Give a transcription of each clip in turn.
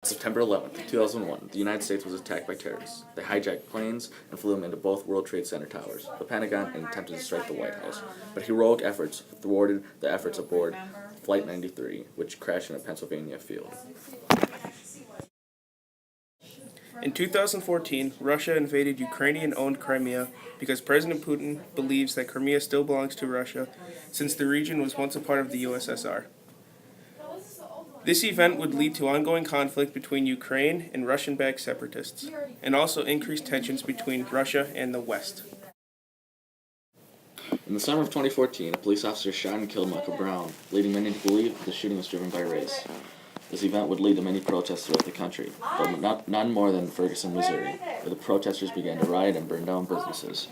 September 11th, 2001, the United States was attacked by terrorists. They hijacked planes and flew them into both World Trade Center towers, the Pentagon, and attempted to strike the White House. But heroic efforts thwarted the efforts aboard Flight 93, which crashed in a Pennsylvania field. In 2014, Russia invaded Ukrainian-owned Crimea because President Putin believes that Crimea still belongs to Russia, since the region was once a part of the USSR. This event would lead to ongoing conflict between Ukraine and Russian-backed separatists, and also increased tensions between Russia and the West. In the summer of 2014, a police officer shot and killed Michael Brown, leading many to believe that the shooting was driven by race. This event would lead to many protests throughout the country, but none more than Ferguson, Missouri, where the protesters began to riot and burn down businesses.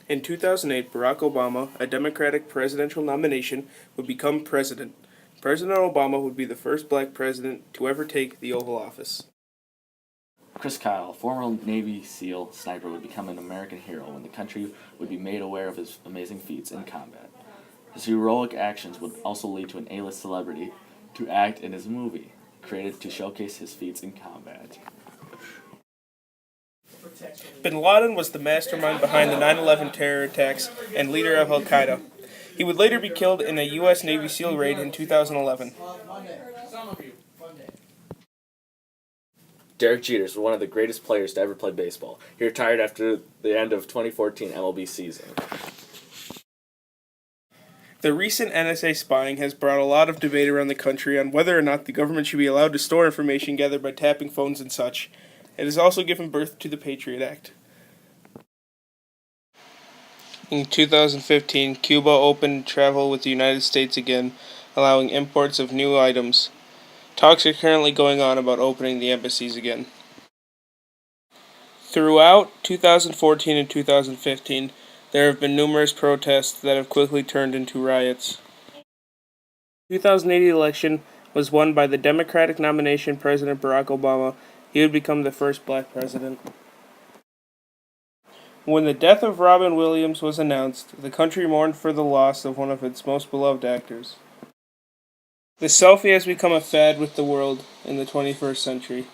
In 2008, Barack Obama, a Democratic presidential nomination, would become president. President Obama would be the first black president to ever take the Oval Office. Chris Kyle, former Navy SEAL sniper, would become an American hero when the country would be made aware of his amazing feats in combat. His heroic actions would also lead to an A-list celebrity to act in his movie, created to showcase his feats in combat. Bin Laden was the mastermind behind the 9/11 terror attacks and leader of Al-Qaeda. He would later be killed in a U.S. Navy SEAL raid in 2011. Derek Jeter was one of the greatest players to ever play baseball. He retired after the end of 2014 MLB season. The recent NSA spying has brought a lot of debate around the country on whether or not the government should be allowed to store information gathered by tapping phones and such. It has also given birth to the Patriot Act. In 2015, Cuba opened travel with the United States again, allowing imports of new items. Talks are currently going on about opening the embassies again. Throughout 2014 and 2015, there have been numerous protests that have quickly turned into riots. The 2008 election was won by the Democratic nomination President Barack Obama. He would become the first black president. When the death of Robin Williams was announced, the country mourned for the loss of one of its most beloved actors. The selfie has become a fad with the world in the 21st century.